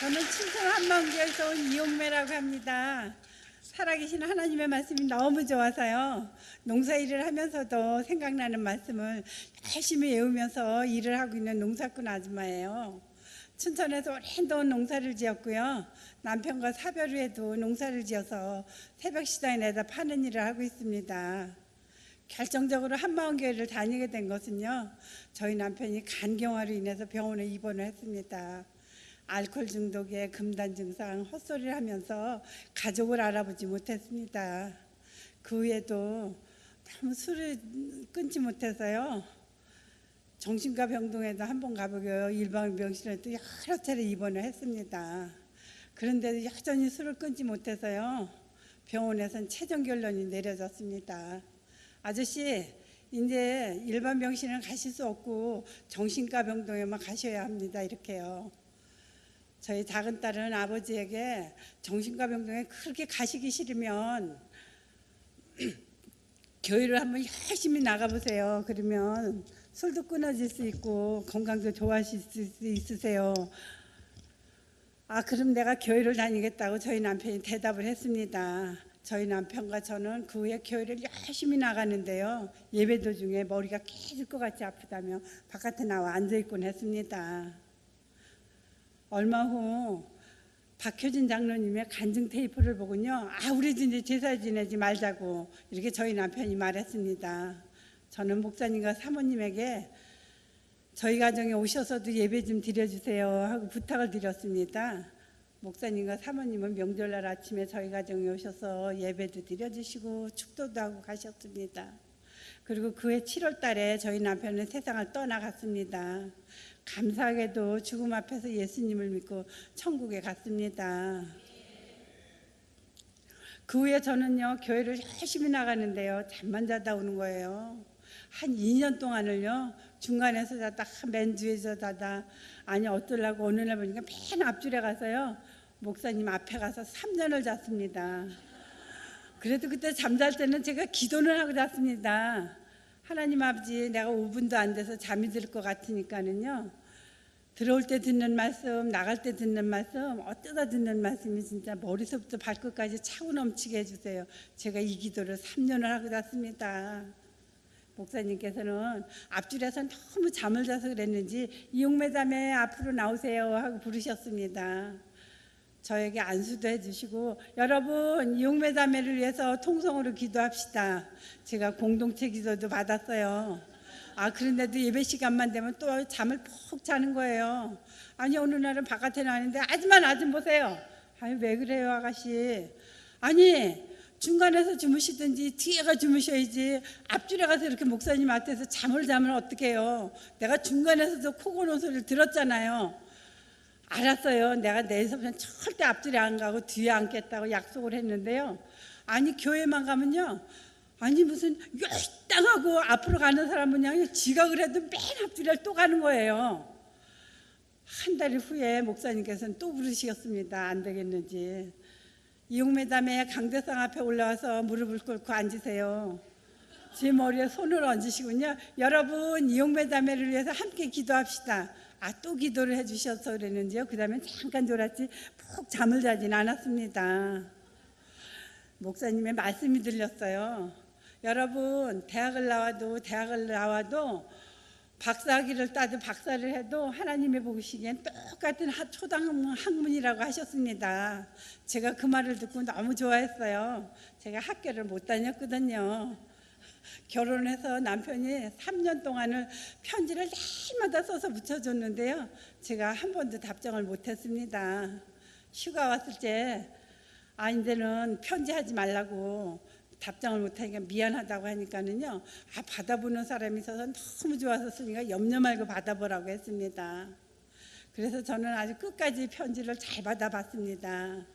저는 춘천 한마음교에서 온 이용매라고 합니다. 살아계신 하나님의 말씀이 너무 좋아서요. 농사일을 하면서도 생각나는 말씀을 열심히 외우면서 일을 하고 있는 농사꾼 아줌마예요. 춘천에서 오랜 농사를 지었고요. 남편과 사별 후에도 농사를 지어서 새벽 시장에 내다 파는 일을 하고 있습니다. 결정적으로 한마음교회를 다니게 된 것은요, 저희 남편이 간경화로 인해서 병원에 입원을 했습니다. 알코올 중독에 금단 증상, 헛소리를 하면서 가족을 알아보지 못했습니다. 그 후에도 너무 술을 끊지 못해서요, 정신과 병동에도 한번 가보고요, 일반병실에도 여러 차례 입원을 했습니다. 그런데도 여전히 술을 끊지 못해서요, 병원에선 최종 결론이 내려졌습니다. 아저씨, 이제 일반 병실은 가실 수 없고 정신과 병동에만 가셔야 합니다. 이렇게요. 저희 작은 딸은 아버지에게 정신과 병동에 그렇게 가시기 싫으면 교회를 한번 열심히 나가보세요. 그러면 술도 끊어질 수 있고 건강도 좋아하실 수 있으세요. 그럼 내가 교회를 다니겠다고 저희 남편이 대답을 했습니다. 저희 남편과 저는 그 후에 교회를 열심히 나가는데요, 예배 도중에 머리가 깨질 것 같이 아프다며 바깥에 나와 앉아있곤 했습니다. 얼마 후 박효진 장로님의 간증 테이프를 보군요, 우리도 이제 제사 지내지 말자고 이렇게 저희 남편이 말했습니다. 저는 목사님과 사모님에게 저희 가정에 오셔서도 예배 좀 드려주세요 하고 부탁을 드렸습니다. 목사님과 사모님은 명절날 아침에 저희 가정에 오셔서 예배도 드려주시고 축도도 하고 가셨습니다. 그리고 그해 7월 달에 저희 남편은 세상을 떠나갔습니다. 감사하게도 죽음 앞에서 예수님을 믿고 천국에 갔습니다. 그 후에 저는요, 교회를 열심히 나가는데요, 잠만 자다 오는 거예요. 한 2년 동안을요, 중간에서 자다 맨 뒤에서 자다, 어쩌려고 어느 날 보니까 맨 앞줄에 가서요, 목사님 앞에 가서 3년을 잤습니다. 그래도 그때 잠잘 때는 제가 기도는 하고 잤습니다. 하나님 아버지, 내가 5분도 안 돼서 잠이 들 것 같으니까는요, 들어올 때 듣는 말씀, 나갈 때 듣는 말씀, 어쩌다 듣는 말씀이 진짜 머리서부터 발끝까지 차고 넘치게 해주세요. 제가 이 기도를 3년을 하고 잤습니다. 목사님께서는 앞줄에서 너무 잠을 자서 그랬는지 이용매 자매 앞으로 나오세요 하고 부르셨습니다. 저에게 안수도 해주시고, 여러분 이용매 자매를 위해서 통성으로 기도합시다. 제가 공동체 기도도 받았어요. 그런데도 예배 시간만 되면 또 잠을 푹 자는 거예요. 어느 날은 바깥에 나왔는데, 아줌마 나 좀 보세요. 왜 그래요 아가씨? 중간에서 주무시든지 뒤에가 주무셔야지, 앞줄에 가서 이렇게 목사님 앞에서 잠을 자면 어떡해요? 내가 중간에서도 코 고는 소리를 들었잖아요. 알았어요. 내가 내일서부터는 절대 앞줄에 안 가고 뒤에 앉겠다고 약속을 했는데요, 교회만 가면요, 무슨 열당하고 앞으로 가는 사람은 그냥 지가 그래도 맨 앞줄에 또 가는 거예요. 한 달 후에 목사님께서는 또 부르시겠습니다. 안 되겠는지. 이용매 자매 강대상 앞에 올라와서 무릎을 꿇고 앉으세요. 제 머리에 손을 얹으시군요. 여러분 이용매 자매를 위해서 함께 기도합시다. 또 기도를 해주셔서 그랬는지요, 그 다음에 잠깐 졸았지 푹 잠을 자진 않았습니다. 목사님의 말씀이 들렸어요. 여러분 대학을 나와도 박사학위를 따도 박사를 해도 하나님이 보시기엔 똑같은 초등학문이라고 하셨습니다. 제가 그 말을 듣고 너무 좋아했어요. 제가 학교를 못 다녔거든요. 결혼해서 남편이 3년 동안을 편지를 날마다 써서 붙여줬는데요, 제가 한 번도 답장을 못했습니다. 휴가 왔을 때 이제는 편지하지 말라고 답장을 못하니까 미안하다고 하니까는요, 받아보는 사람이 있어서 너무 좋아서 쓰니까 염려 말고 받아보라고 했습니다. 그래서 저는 아주 끝까지 편지를 잘 받아봤습니다.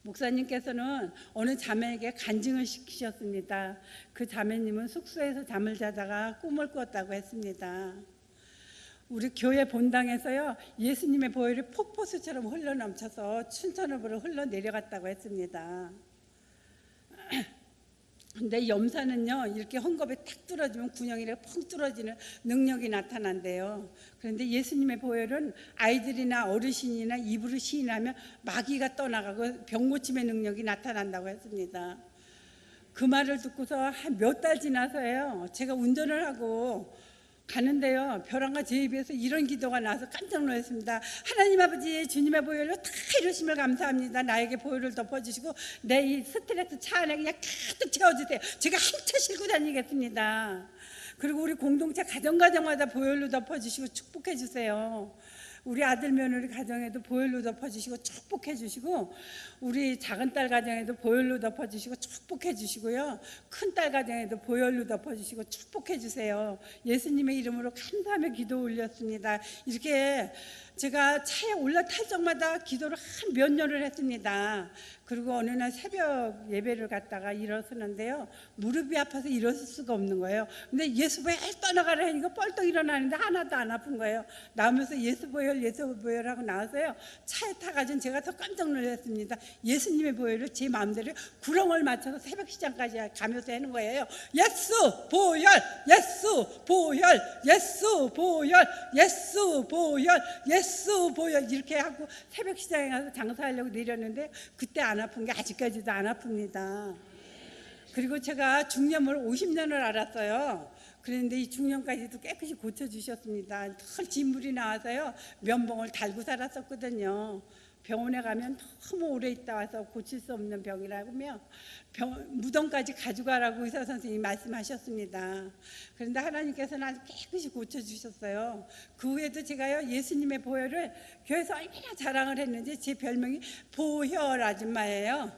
목사님께서는 어느 자매에게 간증을 시키셨습니다. 그 자매님은 숙소에서 잠을 자다가 꿈을 꿨다고 했습니다. 우리 교회 본당에서요, 예수님의 보혈이 폭포수처럼 흘러넘쳐서 춘천읍으로 흘러내려갔다고 했습니다. 근데 염사는요 이렇게 헝겊에 탁 뚫어지면 군형이 펑 뚫어지는 능력이 나타난대요. 그런데 예수님의 보혈은 아이들이나 어르신이나 입으로 시인하면 마귀가 떠나가고 병 고침의 능력이 나타난다고 했습니다. 그 말을 듣고서 한 몇 달 지나서요 제가 운전을 하고 가는데요 벼랑과 제 입에서 이런 기도가 나와서 깜짝 놀랐습니다. 하나님 아버지 주님의 보혈로 다 이루심을 감사합니다. 나에게 보혈을 덮어주시고 내 이 스트레스 차 안에 그냥 가득 채워주세요. 제가 한 차 싣고 다니겠습니다. 그리고 우리 공동체 가정마다 보혈로 덮어주시고 축복해 주세요. 우리 아들 며느리 가정에도 보혈로 덮어주시고 축복해 주시고 우리 작은 딸 가정에도 보혈로 덮어주시고 축복해 주시고요 큰딸 가정에도 보혈로 덮어주시고 축복해 주세요. 예수님의 이름으로 감사하며 기도 올렸습니다. 이렇게 제가 차에 올라탈 적마다 기도를 한 몇 년을 했습니다. 그리고 어느 날 새벽 예배를 갔다가 일어서는데요 무릎이 아파서 일어설 수가 없는 거예요. 근데 예수 보혈 떠나가라 하니까 뻘떡 일어나는데 하나도 안 아픈 거예요. 나오면서 예수 보혈 하고 나와서요 차에 타가지고 제가 더 깜짝 놀랐습니다. 예수님의 보혈을 제 마음대로 구렁을 맞춰서 새벽 시장까지 가면서 하는 거예요. 예수 보혈, 예수 보혈, 예수 보혈, 예수 보혈, 예수 보혈 이렇게 하고 새벽 시장에 가서 장사하려고 내렸는데 그때 안 아픈 게 아직까지도 안 아픕니다. 그리고 제가 중염을 50년을 앓았어요. 그런데 이 중염까지도 깨끗이 고쳐주셨습니다. 털 진물이 나와서요 면봉을 달고 살았었거든요. 병원에 가면 너무 오래 있다 와서 고칠 수 없는 병이라며 무덤까지 가져가라고 의사 선생님이 말씀하셨습니다. 그런데 하나님께서는 아주 깨끗이 고쳐주셨어요. 그 후에도 제가요 예수님의 보혈을 교회에서 얼마나 자랑을 했는지 제 별명이 보혈 아줌마예요.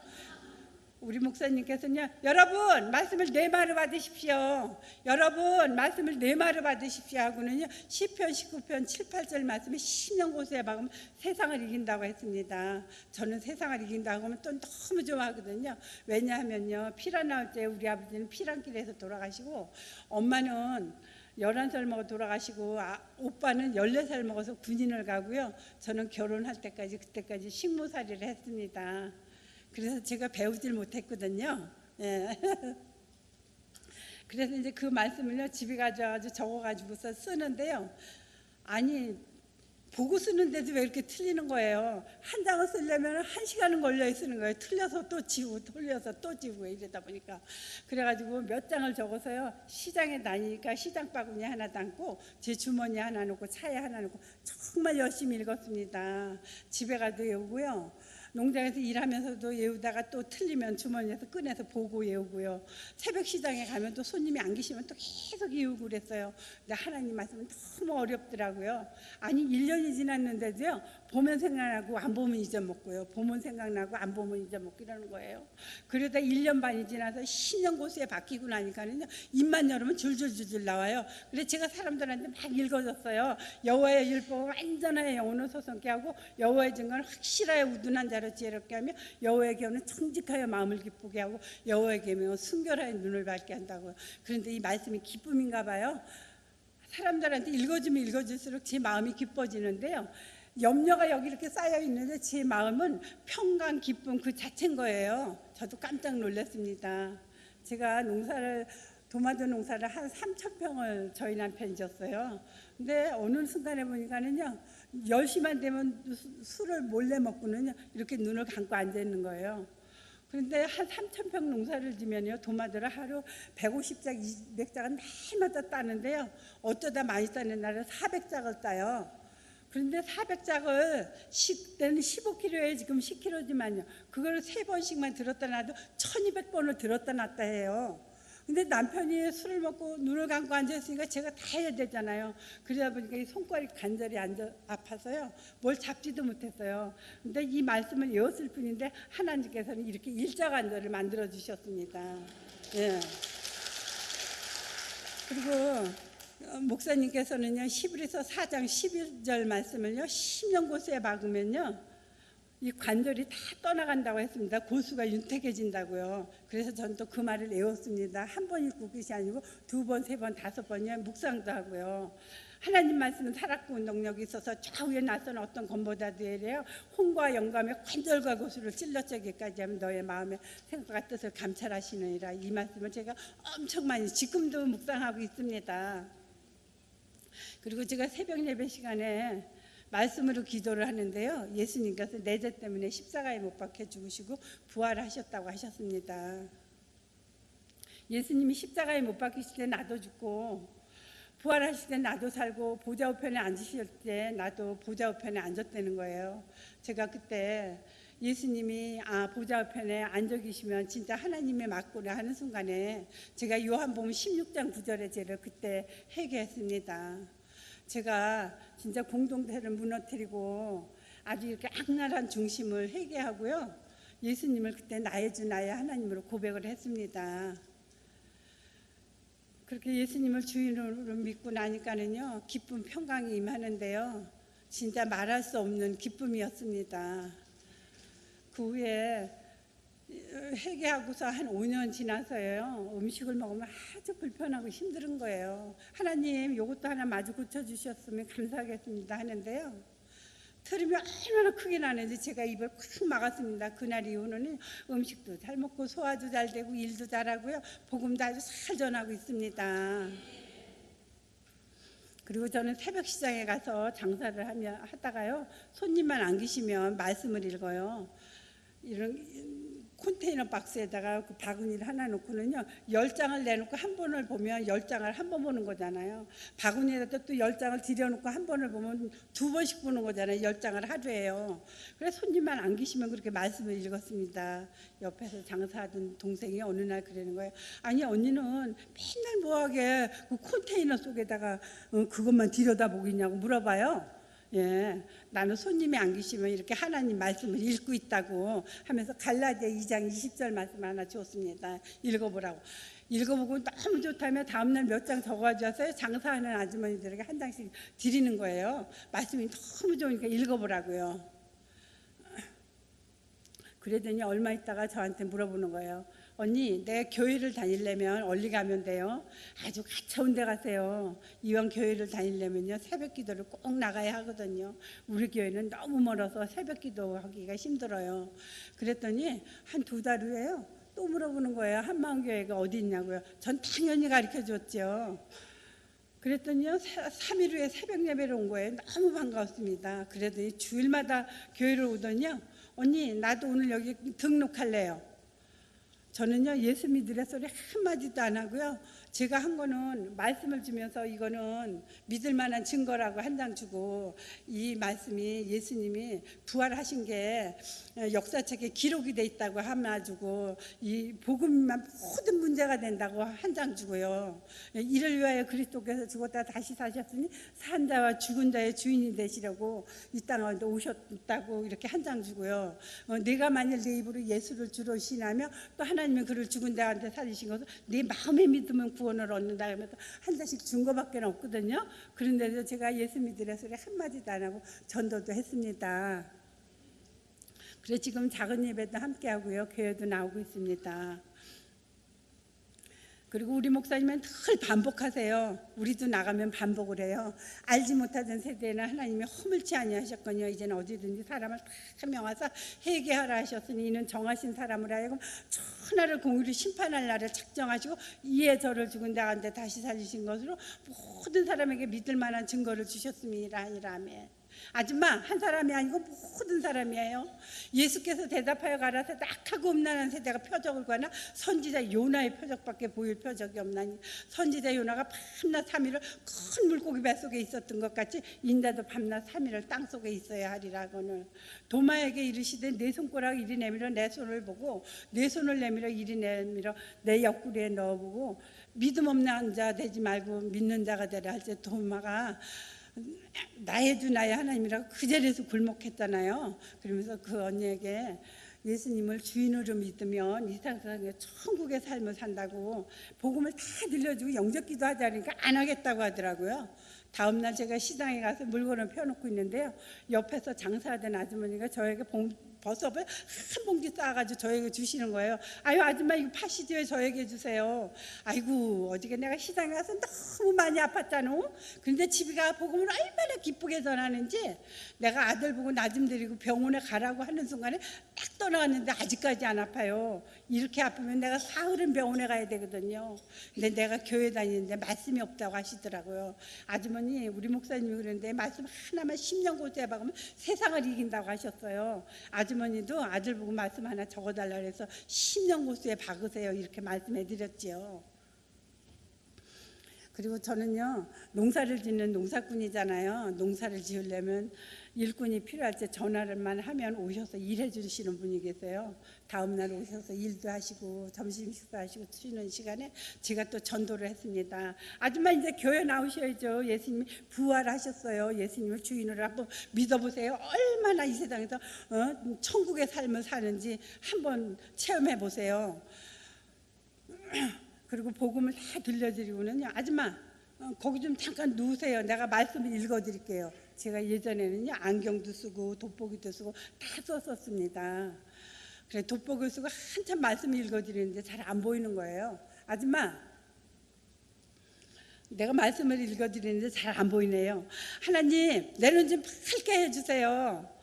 우리 목사님께서는요 여러분 말씀을 내마루 받으십시오. 여러분 말씀을 내마루 받으십시오 하고는요 시편 19편 7, 8절 말씀에 신령고수에 박으면 세상을 이긴다고 했습니다. 저는 세상을 이긴다고 하면 또 너무 좋아하거든요. 왜냐하면요 피란 나올 때 우리 아버지는 피란길에서 돌아가시고 엄마는 11살 먹어 돌아가시고 오빠는 14살 먹어서 군인을 가고요 저는 결혼할 때까지 그때까지 식모살이를 했습니다. 그래서 제가 배우질 못했거든요. 예. 그래서 이제 그 말씀을요 집에 가져가지고 적어가지고서 쓰는데요. 아니 보고 쓰는데도 왜 이렇게 틀리는 거예요. 한 장을 쓰려면 1시간은 걸려 쓰는 거예요. 틀려서 또 지우고 틀려서 또 지우고 이러다 보니까 그래가지고 몇 장을 적어서요 시장에 다니니까 시장 바구니 하나 담고 제 주머니에 하나 놓고 차에 하나 놓고 정말 열심히 읽었습니다. 집에 가도 외우고요 농장에서 일하면서도 외우다가 또 틀리면 주머니에서 꺼내서 보고 외우고요. 새벽 시장에 가면 또 손님이 안 계시면 또 계속 외우고 그랬어요. 근데 하나님 말씀은 너무 어렵더라고요. 아니 1년이 지났는데도요. 보면 생각나고 안 보면 잊어먹고요. 보면 생각나고 안 보면 잊어먹고 이러는 거예요. 그러다 1년 반이 지나서 신령고수에 바뀌고 나니까는요. 입만 열으면 줄줄줄줄 나와요. 그래서 제가 사람들한테 막 읽어줬어요. 여호와의 율법은 완전하여 영혼을 소성케 하고 여호와의 증거는 확실하여 우둔한 자를 지혜롭게 하며 여호와의 계명은 청직하여 마음을 기쁘게 하고 여호와의 계명은 순결하여 눈을 밝게 한다고요. 그런데 이 말씀이 기쁨인가 봐요. 사람들한테 읽어주면 읽어줄수록 제 마음이 기뻐지는데요. 염려가 여기 이렇게 쌓여 있는데 제 마음은 평강, 기쁨 그 자체인 거예요. 저도 깜짝 놀랐습니다. 제가 도마도 농사를 한 3,000평을 저희 남편이 졌어요. 근데 어느 순간에 보니까는요, 10시만 되면 술을 몰래 먹고는요, 이렇게 눈을 감고 앉아 있는 거예요. 그런데 한 3,000평 농사를 지면요, 도마도를 하루 150짝, 200짝은 매일마다 따는데요, 어쩌다 많이 따는 날은 400짝을 따요. 그런데 400짝을 때는 15kg에 지금 10kg지만요. 그걸 3번씩만 들었다 놔도 1200번을 들었다 놨다 해요. 근데 남편이 술을 먹고 눈을 감고 앉아있으니까 제가 다 해야 되잖아요. 그러다 보니까 이 손가락이 간절히 아파서요. 뭘 잡지도 못했어요. 근데 이 말씀을 외웠을 뿐인데 하나님께서는 이렇게 일자간절을 만들어 주셨습니다. 예. 그리고 목사님께서는요, 히브리서 4장 11절 말씀을요, 심령고수에 박으면요, 이 관절이 다 떠나간다고 했습니다. 고수가 윤택해진다고요. 그래서 저는 또 그 말을 외웠습니다. 한 번 읽고 끝이 아니고 2번, 3번, 5번이요 묵상도 하고요. 하나님 말씀은 살았고 능력이 있어서 좌우에 낯선 어떤 검보다도 이래요. 혼과 영감의 관절과 고수를 찔러짜기까지 하면 너의 마음의 생각과 뜻을 감찰하시느니라. 이 말씀을 제가 엄청 많이 지금도 묵상하고 있습니다. 그리고 제가 새벽 예배 시간에 말씀으로 기도를 하는데요. 예수님께서 내 죄 때문에 십자가에 못 박혀 죽으시고 부활하셨다고 하셨습니다. 예수님이 십자가에 못 박히실 때 나도 죽고 부활하실 때 나도 살고 보좌 우편에 앉으실 때 나도 보좌 우편에 앉았다는 거예요. 제가 그때 예수님이 보좌 우편에 앉아 계시면 진짜 하나님의 맞구나 하는 순간에 제가 요한복음 16장 9절의 죄를 그때 회개했습니다. 제가 진짜 공동체를 무너뜨리고 아주 이렇게 악랄한 중심을 회개하고요. 예수님을 그때 나의 주 나의 하나님으로 고백을 했습니다. 그렇게 예수님을 주인으로 믿고 나니까는요, 기쁨 평강이 임하는데요, 진짜 말할 수 없는 기쁨이었습니다. 그 후에 회개하고서 한 5년 지나서요, 음식을 먹으면 아주 불편하고 힘든 거예요. 하나님, 이것도 하나 마주 고쳐주셨으면 감사하겠습니다 하는데요, 트림이 얼마나 크게 나는지 제가 입을 꽉 막았습니다. 그날 이후로는 음식도 잘 먹고 소화도 잘 되고 일도 잘하고요, 복음도 아주 잘 전하고 있습니다. 그리고 저는 새벽 시장에 가서 장사를 하다가요, 손님만 안 계시면 말씀을 읽어요. 이런 컨테이너 박스에다가 그 바구니를 하나 놓고는요, 10장을 내놓고 한 번을 보면 10장을 한 번 보는 거잖아요. 바구니에다 또 10장을 들여놓고 한 번을 보면 2번씩 보는 거잖아요. 10장을 하루에요. 그래서 손님만 안 계시면 그렇게 말씀을 읽었습니다. 옆에서 장사하던 동생이 어느 날 그러는 거예요. 아니, 언니는 맨날 뭐하게 그 컨테이너 속에다가 그것만 들여다보겠냐고 물어봐요. 예, 나는 손님이 안 계시면 이렇게 하나님 말씀을 읽고 있다고 하면서 갈라디아 2장 20절 말씀 하나 줬습니다. 읽어보라고. 읽어보고 너무 좋다면 다음날 몇 장 적어줘서 장사하는 아주머니들에게 한 장씩 드리는 거예요. 말씀이 너무 좋으니까 읽어보라고요. 그러더니 얼마 있다가 저한테 물어보는 거예요. 언니, 내 교회를 다니려면 어디 가면 돼요? 아주 가까운 데 가세요. 이왕 교회를 다니려면요, 새벽 기도를 꼭 나가야 하거든요. 우리 교회는 너무 멀어서 새벽 기도하기가 힘들어요. 그랬더니 한 2달 후에요, 또 물어보는 거예요. 한마음교회가 어디 있냐고요. 전 당연히 가르쳐줬죠. 그랬더니요, 3일 후에 새벽 예배를 온 거예요. 너무 반가웠습니다. 그랬더니 주일마다 교회를 오더니요, 언니, 나도 오늘 여기 등록할래요. 저는요, 예수 믿으래 소리 한마디도 안 하고요, 제가 한 거는 말씀을 주면서 이거는 믿을 만한 증거라고 한 장 주고, 이 말씀이 예수님이 부활하신 게 역사책에 기록이 돼 있다고 하나 주고, 이 복음만 모든 문제가 된다고 한 장 주고요, 이를 위하여 그리스도께서 죽었다 다시 사셨으니 산 자와 죽은 자의 주인이 되시려고 이 땅에 오셨다고 이렇게 한 장 주고요, 내가 만일 내 입으로 예수를 주로 신하며 또 하나님이 그를 죽은 자한테 살리신 것을 네 마음에 믿으면 구원을 얻는다 하면서 한 장씩 준 거밖에 없거든요. 그런데도 제가 예수 믿으라 소리 한마디도 안 하고 전도도 했습니다. 그래서 지금 작은 예배도 함께 하고요, 교회도 나오고 있습니다. 그리고 우리 목사님은 늘 반복하세요. 우리도 나가면 반복을 해요. 알지 못하던 세대에는 하나님이 허물지 아니하셨거니와 이제는 어디든지 사람을 다 명하사 회개하라 하셨으니 이는 정하신 사람을 하여금 천하를 공의로 심판할 날을 작정하시고 이에 저를 죽은 자한테 다시 살리신 것으로 모든 사람에게 믿을 만한 증거를 주셨음이라 아니라며. 아줌마, 한 사람이 아니고 모든 사람이에요. 예수께서 대답하여 가라사대 악하고 음란한 세대가 표적을 구하나 선지자 요나의 표적밖에 보일 표적이 없나니 선지자 요나가 밤낮 3일을 큰 물고기 뱃속에 있었던 것 같이 인자도 밤낮 3일을 땅속에 있어야 하리라고는. 도마에게 이르시되 내 손가락 이리 내밀어 내 손을 보고 내 손을 내밀어 이리 내밀어 내 옆구리에 넣어보고 믿음 없는 자 되지 말고 믿는 자가 되라 할 때 도마가 나의 주 나의 하나님이라고 그 자리에서 굴복했잖아요. 그러면서 그 언니에게 예수님을 주인으로 믿으면 이 세상에 천국의 삶을 산다고 복음을 다 들려주고 영접 기도하자 그러니까 안 하겠다고 하더라고요. 다음날 제가 시장에 가서 물건을 펴놓고 있는데요. 옆에서 장사하던 아주머니가 저에게 버섯을 한 봉지 싸가지고 저에게 주시는 거예요. 아유 아줌마 이거 파시지 왜 저에게 주세요. 아이고 어저께 내가 시장에 가서 너무 많이 아팠잖아. 그런데 집에 가 복음을 얼마나 기쁘게 전하는지 내가 아들 보고 나 좀 데리고 병원에 가라고 하는 순간에 딱 떠나갔는데 아직까지 안 아파요. 이렇게 아프면 내가 사흘은 병원에 가야 되거든요. 근데 내가 교회 다니는데 말씀이 없다고 하시더라고요. 아주머니 우리 목사님이 그러는데 말씀 하나만 10년 고수해 박으면 세상을 이긴다고 하셨어요. 아주머니도 아들 보고 말씀 하나 적어달라 그래서 10년 고수에 박으세요 이렇게 말씀해 드렸지요. 그리고 저는요 농사를 짓는 농사꾼이잖아요. 농사를 지으려면 일꾼이 필요할 때 전화를만 하면 오셔서 일해 주시는 분이 계세요. 다음 날 오셔서 일도 하시고 점심 식사하시고 쉬는 시간에 제가 또 전도를 했습니다. 아줌마 이제 교회 나오셔야죠. 예수님이 부활하셨어요. 예수님을 주인으로 한번 믿어보세요. 얼마나 이 세상에서 천국의 삶을 사는지 한번 체험해 보세요. 그리고 복음을 다 들려드리고는요. 아줌마 거기 좀 잠깐 누우세요. 내가 말씀을 읽어드릴게요. 제가 예전에는요 안경도 쓰고 돋보기도 쓰고 다 썼었습니다. 그래 돋보기를 쓰고 한참 말씀을 읽어드리는데 잘 안 보이는 거예요. 아줌마 내가 말씀을 읽어드리는데 잘 안 보이네요. 하나님 내 눈 좀 밝게 해주세요.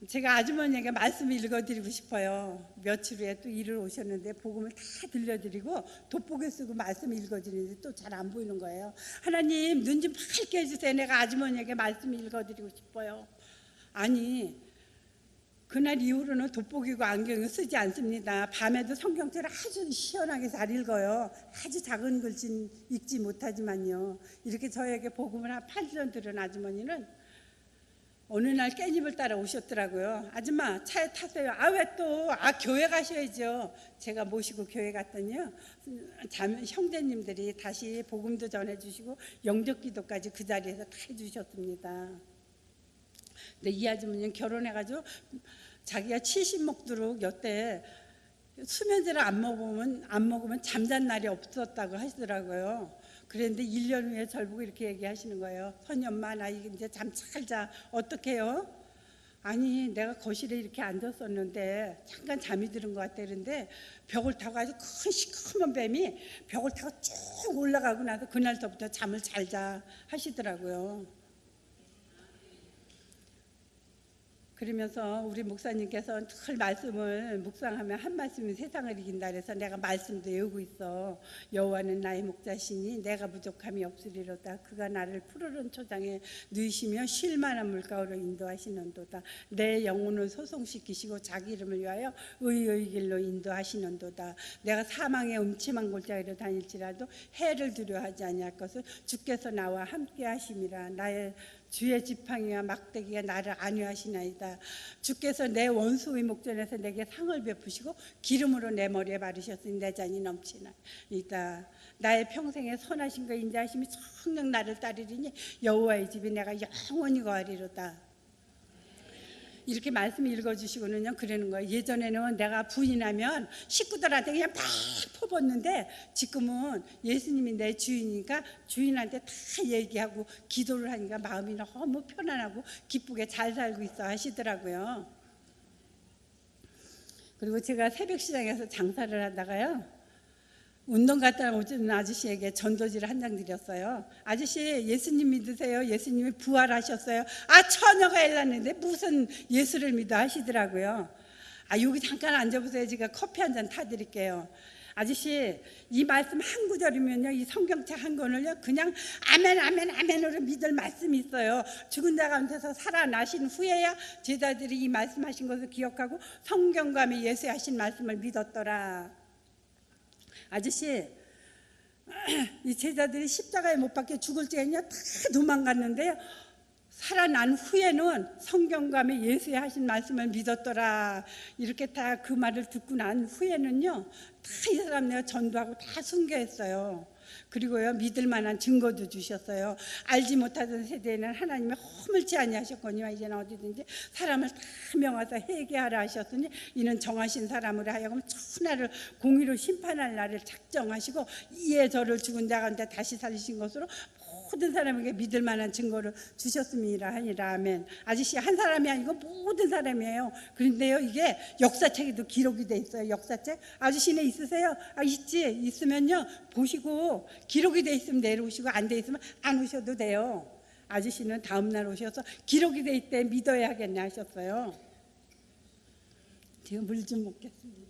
제가 아주머니에게 말씀을 읽어드리고 싶어요. 며칠 후에 또 일을 오셨는데 복음을 다 들려드리고 돋보기 쓰고 말씀 읽어드리는데 또 잘 안 보이는 거예요. 하나님 눈 좀 밝게 해주세요. 내가 아주머니에게 말씀 읽어드리고 싶어요. 아니 그날 이후로는 돋보기고 안경을 쓰지 않습니다. 밤에도 성경책을 아주 시원하게 잘 읽어요. 아주 작은 글씨는 읽지 못하지만요. 이렇게 저에게 복음을 한 8년 들은 아주머니는 어느 날 깻잎을 따라 오셨더라고요. 아줌마 차에 타세요. 아 왜 또? 교회 가셔야죠. 제가 모시고 교회 갔더니요. 형제님들이 다시 복음도 전해주시고 영접기도까지 그 자리에서 다 해주셨습니다. 근데 이 아주머니는 결혼해가지고 자기가 70 먹도록 여태 수면제를 안 먹으면 잠잔 날이 없었다고 하시더라고요. 그런데 1년 후에 저를 보고 이렇게 얘기하시는 거예요. 선이 엄마 나 이제 잠 잘 자. 어떡해요? 아니 내가 거실에 이렇게 앉았었는데 잠깐 잠이 드는 것 같아. 그런데 벽을 타고 아주 큰 시커먼 뱀이 벽을 타고 쭉 올라가고 나서 그날부터 잠을 잘 자 하시더라고요. 그러면서 우리 목사님께서 늘 말씀을 묵상하면 한 말씀이 세상을 이긴다 그래서 내가 말씀도 외우고 있어. 여호와는 나의 목자시니 내가 부족함이 없으리로다. 그가 나를 푸르른 초장에 누이시며 쉴 만한 물가로 인도하시는도다. 내 영혼을 소송시키시고 자기 이름을 위하여 의의 길로 인도하시는도다. 내가 사망의 음침한 골짜기로 다닐지라도 해를 두려워하지 아니할 것을 주께서 나와 함께 하심이라. 나의 주의 지팡이와 막대기가 나를 안위하시나이다. 주께서 내 원수의 목전에서 내게 상을 베푸시고 기름으로 내 머리에 바르셨으니 내 잔이 넘치나이다. 나의 평생에 선하신 거 인자하심이 성령 나를 따르리니 여호와의 집에 내가 영원히 거하리로다. 이렇게 말씀 읽어주시고는요 그러는 거예요. 예전에는 내가 부인하면 식구들한테 그냥 팍 퍼붓는데 지금은 예수님이 내 주인이니까 주인한테 다 얘기하고 기도를 하니까 마음이 너무 편안하고 기쁘게 잘 살고 있어 하시더라고요. 그리고 제가 새벽시장에서 장사를 하다가요 운동 갔다 오는 아저씨에게 전도지를 한 장 드렸어요. 아저씨 예수님 믿으세요? 예수님이 부활하셨어요. 처녀가 일났는데 무슨 예수를 믿어 하시더라고요. 여기 잠깐 앉아보세요. 제가 커피 한 잔 타드릴게요. 아저씨 이 말씀 한 구절이면요 이 성경책 한 권을요 그냥 아멘 아멘 아멘으로 믿을 말씀이 있어요. 죽은 자 가운데서 살아나신 후에야 제자들이 이 말씀하신 것을 기억하고 성경감이 예수의 하신 말씀을 믿었더라. 아저씨 이 제자들이 십자가에 못 박혀 죽을 때는요 다 도망갔는데요 살아난 후에는 성경감에 예수의 하신 말씀을 믿었더라. 이렇게 다 그 말을 듣고 난 후에는요 다 이 사람 내가 전도하고 다 순교했어요. 그리고요 믿을 만한 증거도 주셨어요. 알지 못하던 세대에는 하나님이 허물지 아니하셨거니와 이제는 어디든지 사람을 다 명하사 회개하라 하셨으니 이는 정하신 사람으로 하여금 천하를 공의로 심판할 날을 작정하시고 이에 저를 죽은 자 가운데 다시 살리신 것으로 모든 사람에게 믿을 만한 증거를 주셨음이라 하니라. 아멘. 아저씨 한 사람이 아니고 모든 사람이에요. 그런데요, 이게 역사책에도 기록이 돼 있어요. 역사책 아저씨네 있으세요? 있으면요 보시고, 기록이 돼 있으면 내려오시고, 안 돼 있으면 안 오셔도 돼요. 아저씨는 다음날 오셔서 기록이 돼 있대 믿어야 하겠네 하셨어요. 제가 물 좀 먹겠습니다.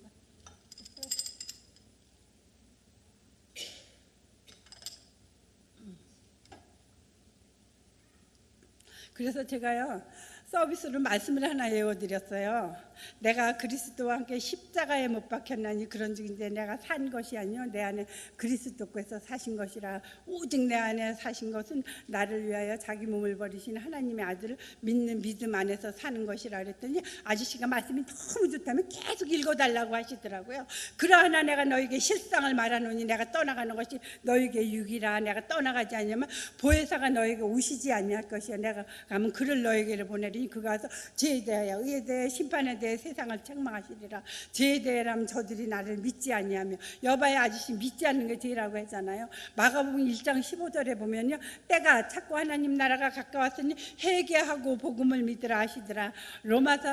그래서 제가요 서비스로 말씀을 하나 외워드렸어요. 내가 그리스도와 함께 십자가에 못 박혔나니 그런즉 내가 산 것이 아니요 내 안에 그리스도께서 사신 것이라. 오직 내 안에 사신 것은 나를 위하여 자기 몸을 버리신 하나님의 아들을 믿는 믿음 안에서 사는 것이라 그랬더니 아저씨가 말씀이 너무 좋다면 계속 읽어달라고 하시더라고요. 그러하나 내가 너에게 실상을 말하노니 내가 떠나가는 것이 너에게 유익이라. 내가 떠나가지 않으면 보혜사가 너에게 오시지 아니할 것이야. 내가 가면 그를 너에게를 보내리니 그가 와서 죄에 대하여 의에 대해 심판에 대해 세상을 책망하시리라. 죄에 대해라면 저들이 나를 믿지 아니하며. 여봐야 아저씨 믿지 않는 게 죄라고 했잖아요. 마가복음 1장 15절에 보면요, 때가 찼고 하나님 나라가 가까웠으니 회개하고 복음을 믿으라 하시더라. 로마서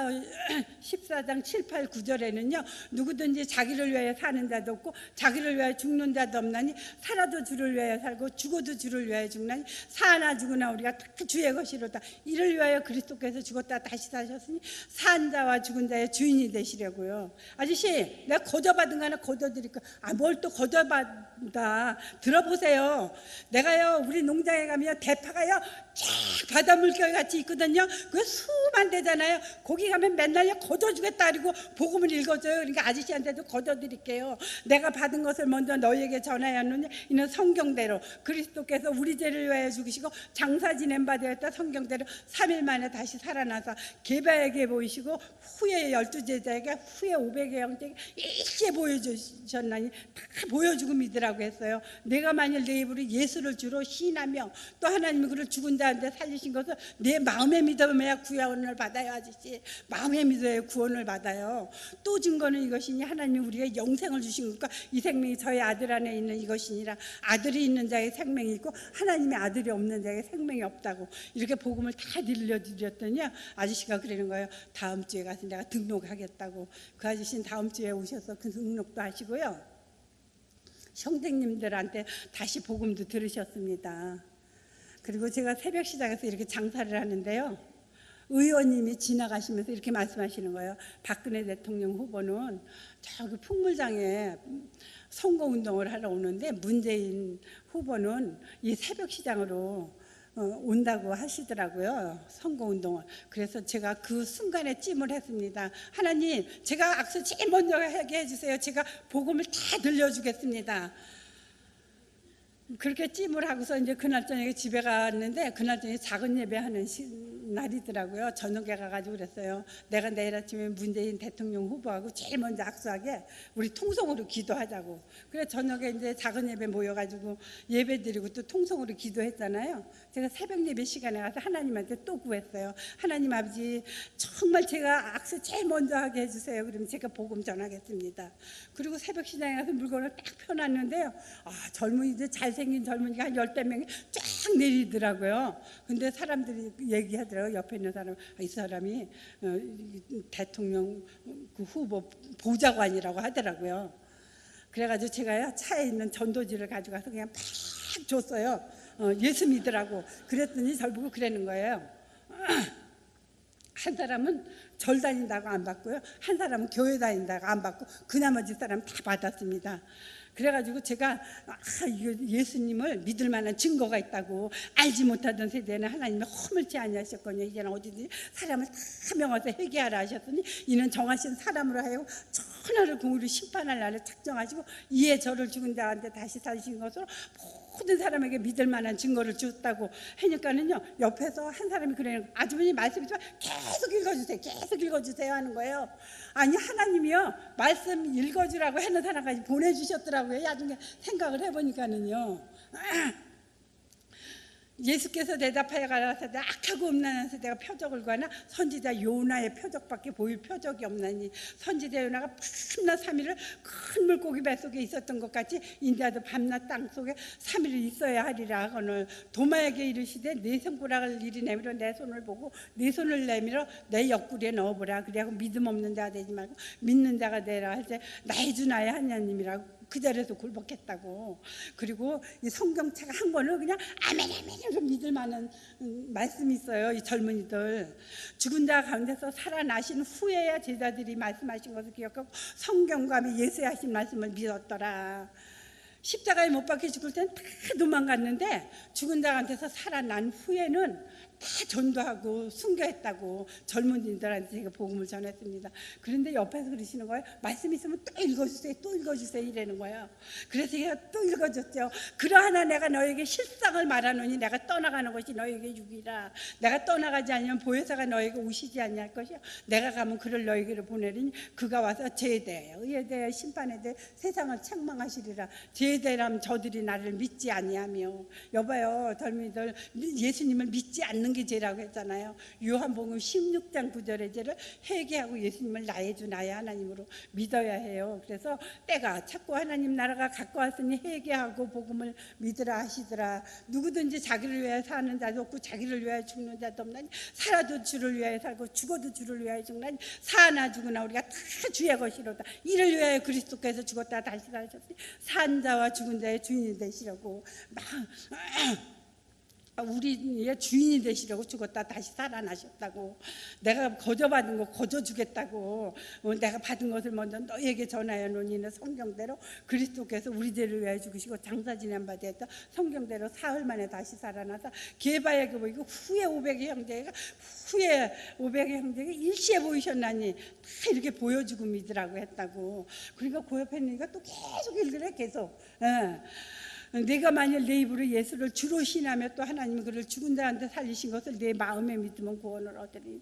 14장 7, 8, 9절에는요 누구든지 자기를 위하여 사는 자도 없고 자기를 위하여 죽는 자도 없나니 살아도 주를 위하여 살고 죽어도 주를 위하여 죽나니 사나 죽으나 우리가 다 주의 것이로다. 이를 위하여 그리스도께서 죽었다 다시 사셨으니 산 자와 죽은 자의 주인이 되시려고요. 아저씨 내가 거저받은 거 하나 거저드릴 거. 뭘 또 거저받아. 들어보세요. 내가요 우리 농장에 가면 대파가요 쫙 바다 물결 같이 있거든요. 그 수만 되잖아요. 거기 가면 맨날 거저주겠다 그리고 복음을 읽어줘요. 그러니까 아저씨한테도 거저드릴게요. 내가 받은 것을 먼저 너희에게 전하였느니 이는 성경대로 그리스도께서 우리 죄를 위하여 죽으시고 장사 지낸 바 되었다. 성경대로 3일 만에 다시 살아나서 게바에게 보이시고 후에 12제자에게 후에 500의 형제에게 일제 보여주셨나니 다 보여주고 믿으라고 했어요. 내가 만일 내 입으로 예수를 주로 시인하며 또 하나님이 그를 죽은 자한테 살리신 것을 내 마음에 믿어야 구원을 받아요. 아저씨 마음에 믿어야 구원을 받아요. 또 증거는 이것이니 하나님이 우리에게 영생을 주신 것과 이 생명이 저희 아들 안에 있는 이것이니라. 아들이 있는 자의 생명이 있고 하나님의 아들이 없는 자의 생명이 없다고 이렇게 복음을 다 들려드렸더니 아저씨가 그러는 거예요. 다음 주에 가서 내가 등록하겠다고. 그 아저씨는 다음 주에 오셔서 그 등록도 하시고요, 형제님들한테 다시 복음도 들으셨습니다. 그리고 제가 새벽 시장에서 이렇게 장사를 하는데요, 의원님이 지나가시면서 이렇게 말씀하시는 거예요. 박근혜 대통령 후보는 저기 풍물장에 선거운동을 하러 오는데 문재인 후보는 이 새벽 시장으로 온다고 하시더라고요. 선거운동을. 그래서 제가 그 순간에 찜을 했습니다. 하나님 제가 악수 제일 먼저 하게 해주세요. 제가 복음을 다 들려주겠습니다. 그렇게 찜을 하고서 이제 그날 저녁에 집에 갔는데 그날 저녁에 작은 예배하는 날이더라고요. 저녁에 가가지고 그랬어요. 내가 내일 아침에 문재인 대통령 후보하고 제일 먼저 악수하게 우리 통성으로 기도하자고. 그래 저녁에 이제 작은 예배 모여가지고 예배 드리고 또 통성으로 기도했잖아요. 제가 새벽 예배 시간에 가서 하나님한테 또 구했어요. 하나님 아버지 정말 제가 악수 제일 먼저 하게 해주세요. 그러면 제가 복음 전하겠습니다. 그리고 새벽 시장에 가서 물건을 딱 펴놨는데요, 젊은이들 잘생긴 젊은이가 한 10대 명이 쫙 내리더라고요. 근데 사람들이 얘기하더라고요. 옆에 있는 사람, 이 사람이 대통령 그 후보 보좌관이라고 하더라고요. 그래가지고 제가요 차에 있는 전도지를 가져가서 그냥 팍 줬어요. 예수 믿으라고. 그랬더니 절 보고 그러는 거예요. 한 사람은 절 다닌다고 안 받고요, 한 사람은 교회 다닌다고 안 받고 그 나머지 사람 다 받았습니다. 그래가지고 제가 이거 예수님을 믿을 만한 증거가 있다고. 알지 못하던 세대는 하나님이 허물지 아니하셨거든요. 이제는 어디든지 사람을 다 명하서 회개하라 하셨더니 이는 정하신 사람으로 하여금 천하를 공으로 심판할 날을 작정하시고 이에 저를 죽은 자한테 다시 사신 것으로 모든 사람에게 믿을 만한 증거를 줬다고 하니까는요, 옆에서 한 사람이 그래요. 아주머니 말씀이지만 계속 읽어주세요 하는 거예요. 아니 하나님이요 말씀 읽어주라고 하는 사람까지 보내주셨더라고요. 나중에 생각을 해보니까는요, 예수께서 대답하여 가라사대 악하고 음란한 세대가 표적을 구하나 선지자 요나의 표적밖에 보일 표적이 없나니 선지자 요나가 밤낮 3일을 큰 물고기 뱃속에 있었던 것 같이 인자도 밤낮 땅속에 3일을 있어야 하리라 하거늘 도마에게 이르시되 네 손가락을 이리 내밀어 내 손을 보고 네 손을 내밀어 내 옆구리에 넣어보라. 그래야 믿음 없는 자가 되지 말고 믿는 자가 되라 할 때 나의 주 나의 하나님이라고 그 자리에서 굴복했다고. 그리고 이 성경책 한 권을 그냥 아멘 아멘으로 믿을 만한 말씀이 있어요. 이 젊은이들 죽은 자 가운데서 살아나신 후에야 제자들이 말씀하신 것을 기억하고 성경과 예수의 하신 말씀을 믿었더라. 십자가에 못 박혀 죽을 때는 다 도망갔는데 죽은 자 가운데서 살아난 후에는 다 전도하고 순교했다고 젊은이들한테 제가 복음을 전했습니다. 그런데 옆에서 그러시는 거예요. 말씀 있으면 또 읽어주세요, 또 읽어주세요 이러는 거예요. 그래서 제가 또 읽어줬죠. 그러하나 내가 너에게 실상을 말하노니 내가 떠나가는 것이 너에게 유기라. 내가 떠나가지 않으면 보혜사가 너에게 오시지 아니할 것이요 내가 가면 그를 너에게로 보내리니 그가 와서 죄에 대하여 의에 대하여 심판에 대해 세상을 책망하시리라. 죄에 대하면 저들이 나를 믿지 아니하며. 여봐요, 젊은이들 예수님을 믿지 않는 게 죄라고 했잖아요. 요한복음 16장 9절의 죄를 회개하고 예수님을 나의 주 나의 하나님으로 믿어야 해요. 그래서 때가 찼고 하나님 나라가 가까웠으니 회개하고 복음을 믿으라 하시더라. 누구든지 자기를 위하여 사는 자도 없고 자기를 위하여 죽는 자도 없나니 살아도 주를 위하여 살고 죽어도 주를 위하여 죽나니 사나 죽으나 우리가 다 주의 것이로다. 이를 위하여 그리스도께서 죽었다 다시 살으셨으니 산 자와 죽은 자의 주인이 되시려고 우리의 주인이 되시려고 죽었다 다시 살아나셨다고. 내가 거저받은 거 거저주겠다고. 내가 받은 것을 먼저 너에게 전하여 놓니는 성경대로 그리스도께서 우리 죄를 위하여 죽으시고 장사 지난 바 되었다. 성경대로 사흘 만에 다시 살아나서 개바에게 보이고 후에 500의 형제가 일시에 보이셨나니 다 이렇게 보여주고 믿으라고 했다고. 그러니까 그 옆에 있으니까 또 계속 읽으래 계속. 내가 만일 내 입으로 예수를 주로 신하며 또 하나님이 그를 죽은 자한테 살리신 것을 내 마음에 믿으면 구원을 얻으리.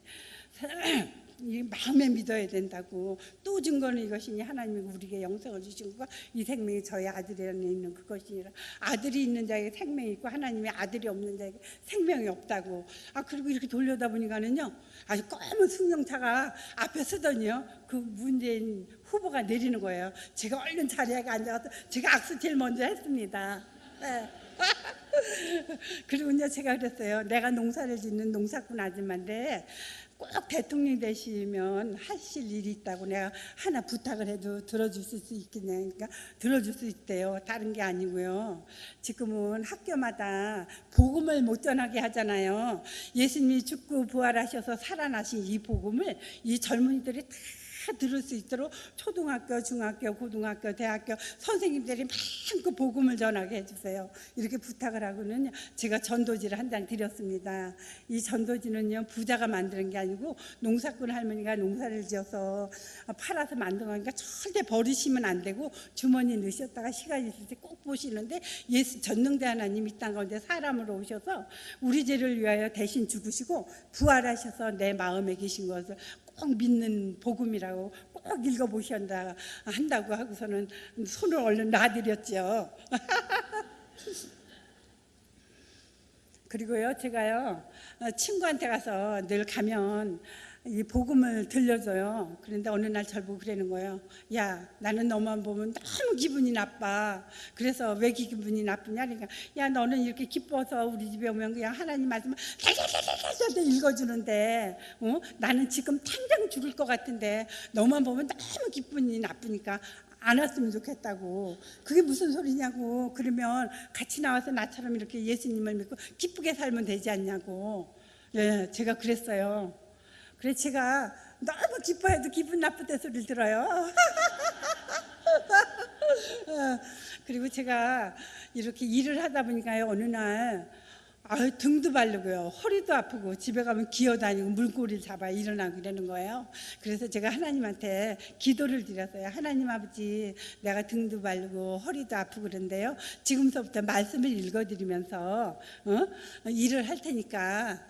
이 마음에 믿어야 된다고. 또 증거는 이것이니 하나님이 우리에게 영생을 주신 것과 이 생명이 저희 아들 안에 있는 그것이니라. 아들이 있는 자에게 생명이 있고 하나님의 아들이 없는 자에게 생명이 없다고. 그리고 이렇게 돌려다 보니까는요 아주 검은 승용차가 앞에 서더니요 그 문재인 후보가 내리는 거예요. 제가 얼른 자리에 앉아서 제가 악수 제일 먼저 했습니다. 네. 그리고 이제 제가 그랬어요. 내가 농사를 짓는 농사꾼 아줌마인데 꼭 대통령 되시면 하실 일이 있다고 내가 하나 부탁을 해도 들어줄 수 있겠냐니까 들어줄 수 있대요. 다른 게 아니고요. 지금은 학교마다 복음을 못 전하게 하잖아요. 예수님이 죽고 부활하셔서 살아나신 이 복음을 이 젊은이들이 다 들을 수 있도록 초등학교, 중학교, 고등학교, 대학교 선생님들이 마음껏 복음을 전하게 해주세요. 이렇게 부탁을 하고는 제가 전도지를 한 장 드렸습니다. 이 전도지는요 부자가 만드는 게 아니고 농사꾼 할머니가 농사를 지어서 팔아서 만든 거니까 절대 버리시면 안 되고 주머니에 넣으셨다가 시간 있을 때 꼭 보시는데 예수 전능대 하나님 이 땅 가운데 사람으로 오셔서 우리 죄를 위하여 대신 죽으시고 부활하셔서 내 마음에 계신 것을 꼭 믿는 복음이라고 꼭 읽어보셔야 한다고 하고서는 손을 얼른 놔드렸죠. 그리고요 제가요 친구한테 가서 늘 가면 이 복음을 들려줘요. 그런데 어느 날 저를 보고 그러는 거예요. 야 나는 너만 보면 너무 기분이 나빠. 그래서 왜 기분이 나쁘냐 그러니까 야 너는 이렇게 기뻐서 우리 집에 오면 그냥 하나님 말씀을 달달달달달 읽어주는데 나는 지금 당장 죽을 것 같은데 너만 보면 너무 기분이 나쁘니까 안 왔으면 좋겠다고. 그게 무슨 소리냐고. 그러면 같이 나와서 나처럼 이렇게 예수님을 믿고 기쁘게 살면 되지 않냐고. 예, 제가 그랬어요. 그래서 제가 너무 기뻐해도 기분 나쁠 때 소리를 들어요. 그리고 제가 이렇게 일을 하다 보니까요 어느 날 등도 바르고요 허리도 아프고 집에 가면 기어다니고 물고기를 잡아 일어나고 이러는 거예요. 그래서 제가 하나님한테 기도를 드렸어요. 하나님 아버지 내가 등도 바르고 허리도 아프고 그런데요 지금서부터 말씀을 읽어드리면서 일을 할 테니까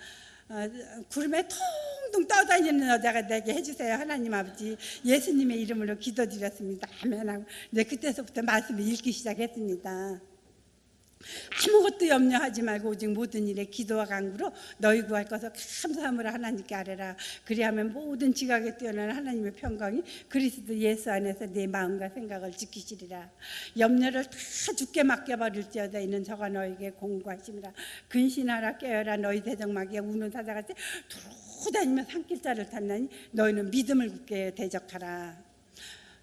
구름에 통통 떠다니는 여자가 되게 해주세요. 하나님 아버지 예수님의 이름으로 기도드렸습니다. 아멘 하고 그때서부터 말씀을 읽기 시작했습니다. 아무것도 염려하지 말고 오직 모든 일에 기도와 간구로 너희 구할 것을 감사함으로 하나님께 아뢰라. 그리하면 모든 지각에 뛰어난 하나님의 평강이 그리스도 예수 안에서 네 마음과 생각을 지키시리라. 염려를 다 주께 맡겨버릴지어다. 이는 저가 너에게 공고하심이라. 근신하라. 깨어라. 너희 대적마귀가 우는 사자같이 두루 다니며 산길자를 탔나니 너희는 믿음을 굳게 대적하라.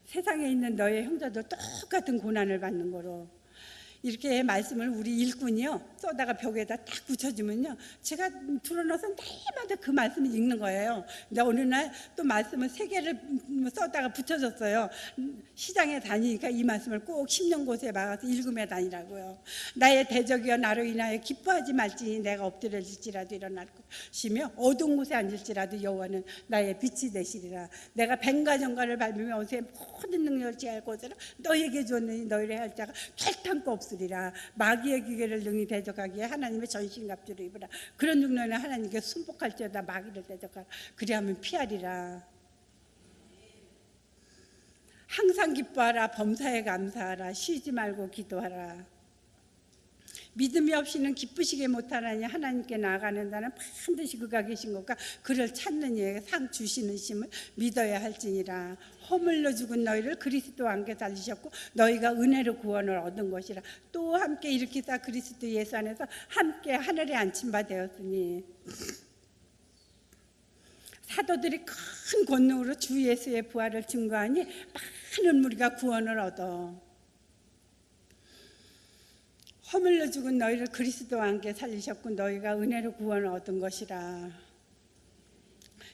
세상에 있는 너의 형제도 똑같은 고난을 받는 거로 이렇게 말씀을 우리 일꾼이요 써다가 벽에다 딱 붙여주면요 제가 들어놓아서 날마다 그 말씀을 읽는 거예요. 근데 어느 날 또 말씀을 3개를 써다가 붙여줬어요. 시장에 다니니까 이 말씀을 꼭 10년 곳에 막아서 읽으며 다니라고요. 나의 대적이여 나로 인하여 기뻐하지 말지니 내가 엎드려질지라도 일어날 것이며 어두운 곳에 앉을지라도 여호와는 나의 빛이 되시리라. 내가 뱀과 정갈을 밟으며 어제 모든 능력을 취할 것으로 너희에게 주었느니 너희를 할 자가 결탄코 없으리라. 마귀의 기계를 능히 대적하기에 하나님의 전신갑주를 입으라. 그런 중년에 하나님께 순복할지어다. 마귀를 대적하라. 그리하면 피하리라. 항상 기뻐하라. 범사에 감사하라. 쉬지 말고 기도하라. 믿음이 없이는 기쁘시게 못하나니 하나님께 나아가는 자는 반드시 그가 계신 것과 그를 찾는 이에게 상 주시는 심을 믿어야 할지니라. 허물로 죽은 너희를 그리스도와 함께 살리셨고 너희가 은혜로 구원을 얻은 것이라. 또 함께 일으키사 그리스도 예수 안에서 함께 하늘에 앉힌 바 되었으니 사도들이 큰 권능으로 주 예수의 부활을 증거하니 많은 무리가 구원을 얻어. 허물로 죽은 너희를 그리스도와 함께 살리셨고 너희가 은혜로 구원을 얻은 것이라.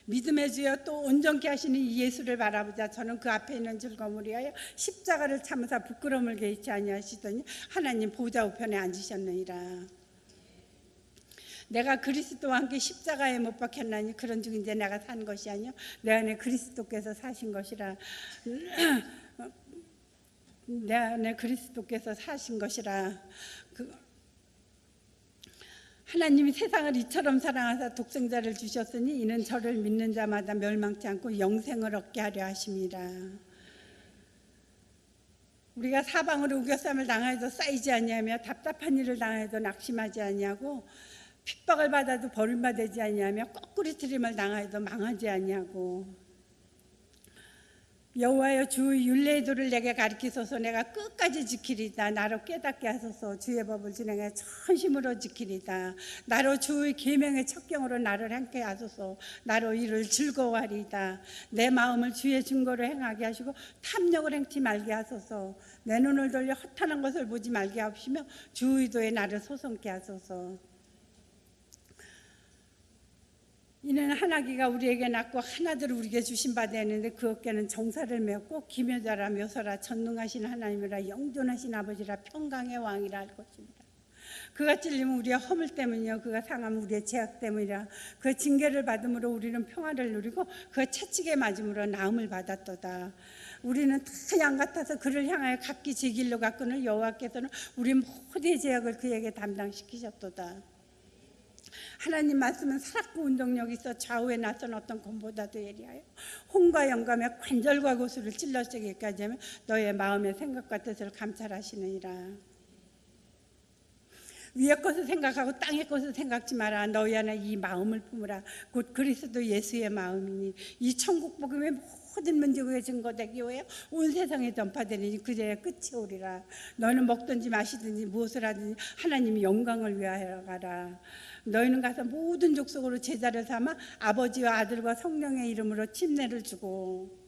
믿음의 주여 또 온전케 하시는 이 예수를 바라보자. 저는 그 앞에 있는 즐거움을 위하여 십자가를 참으사 부끄러움을 개의치 아니하시더니 하나님 보좌 우편에 앉으셨느니라. 내가 그리스도와 함께 십자가에 못 박혔나니 그런 중 이제 내가 산 것이 아니요 내 안에 그리스도께서 사신 것이라. 내 안에 그리스도께서 사신 것이라. 하나님이 세상을 이처럼 사랑하사 독생자를 주셨으니 이는 저를 믿는 자마다 멸망치 않고 영생을 얻게 하려 하심이라. 우리가 사방으로 우겨쌈을 당하여도 쌓이지 아니하며 답답한 일을 당하여도 낙심하지 아니하고 핍박을 받아도 버림받지 아니하며 거꾸로 트림을 당하여도 망하지 아니하고 여호와여 주 율례의 도를 내게 가르치소서. 내가 끝까지 지키리다. 나로 깨닫게 하소서. 주의 법을 진행해 전심으로 지키리다. 나로 주의 계명의 첩경으로 나를 행케 하소서. 나로 이를 즐거워하리이다. 내 마음을 주의 증거로 행하게 하시고 탐욕을 행치 말게 하소서. 내 눈을 돌려 허탄한 것을 보지 말게 하시며 주 의도에 나를 소송케 하소서. 이는 하나기가 우리에게 낳고 하나들을 우리에게 주신 바 되었는데 그 어깨는 정사를 메었고 기묘자라 묘사라 전능하신 하나님이라 영존하신 아버지라 평강의 왕이라 할 것입니다. 그가 찔리면 우리의 허물 때문이요 그가 상하면 우리의 죄악 때문이라. 그 징계를 받음으로 우리는 평화를 누리고 그 채찍에 맞음으로 나음을 받았도다. 우리는 다 양 같아서 그를 향하여 각기 제 길로 갔거늘 여호와께서는 우리 모두의 죄악을 그에게 담당시키셨도다. 하나님 말씀은 살았고 운동력이 있어 좌우에 낯선 어떤 검보다도 예리하여 혼과 영감에 관절과 고수를 찔러쓰기까지 하면 너의 마음의 생각과 뜻을 감찰하시느니라. 위의 것을 생각하고 땅의 것을 생각지 마라. 너희 안에 이 마음을 품으라. 곧 그리스도 예수의 마음이니 이 천국 복음의 모든 민족에 증거되기 위하여 온 세상에 전파되리니 그제야 끝이 오리라. 너는 먹든지 마시든지 무엇을 하든지 하나님이 영광을 위하여 가라. 너희는 가서 모든 족속으로 제자를 삼아 아버지와 아들과 성령의 이름으로 침례를 주고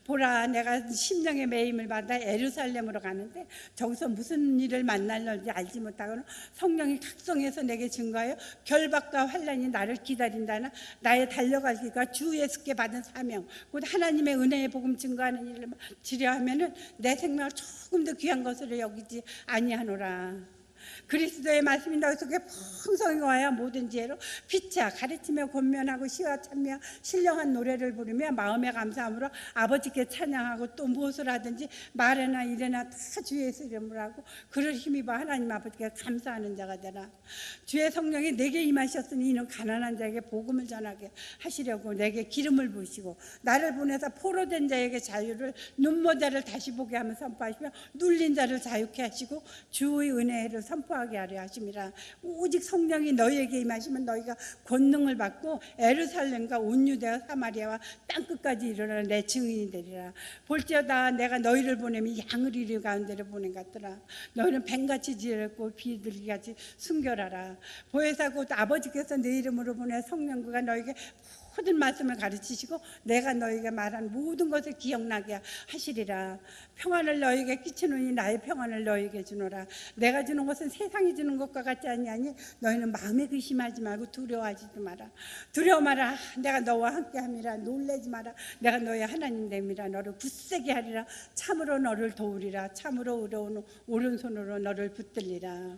보라 내가 심령의 매임을 받아 예루살렘으로 가는데 저기서 무슨 일을 만날는지 알지 못하고는 성령이 각성해서 내게 증거하여 결박과 환난이 나를 기다린다나 나의 달려갈 길과 주 예수께 받은 사명 곧 하나님의 은혜의 복음 증거하는 일을 지려 하면은 내 생명을 조금 더 귀한 것으로 여기지 아니하노라. 그리스도의 말씀이 너희 속에 풍성히 와야 모든 지혜로 피차 가르치며 권면하고 시와 참며 신령한 노래를 부르며 마음에 감사함으로 아버지께 찬양하고 또 무엇을 하든지 말에나 일에나 다 주 예수 이름으로 하고 그를 힘입어 하나님 아버지께 감사하는 자가 되라. 주의 성령이 내게 임하셨으니 이는 가난한 자에게 복음을 전하게 하시려고 내게 기름을 부으시고 나를 보내서 포로된 자에게 자유를 눈먼 자를 다시 보게 하며 선포하시며 눌린 자를 자유케 하시고 주의 은혜를 선포하시고 거하게 하려 하심이라. 오직 성령이 너희에게 임하시면 너희가 권능을 받고 에루살렘과 온 유대와 사마리아와 땅끝까지 이르러 내 증인이 되리라. 볼지어다 내가 너희를 보내면 양을 이리 가운데로 보낸 것 같더라. 너희는 뱀같이 지혜롭고 비둘기같이 순결하라. 보혜사 곧 아버지께서 내 이름으로 보내 성령과 너희에게 모든 말씀을 가르치시고 내가 너희가 말한 모든 것을 기억나게 하시리라. 평안을 너희에게 끼치노니 나의 평안을 너희에게 주노라. 내가 주는 것은 세상이 주는 것과 같지 아니하니 너희는 마음에 의심하지 말고 두려워하지도 마라. 두려워 마라. 내가 너와 함께함이라. 놀라지 마라. 내가 너의 하나님 됨이라. 너를 굳세게 하리라. 참으로 너를 도우리라. 참으로 의로운 오른손으로 너를 붙들리라.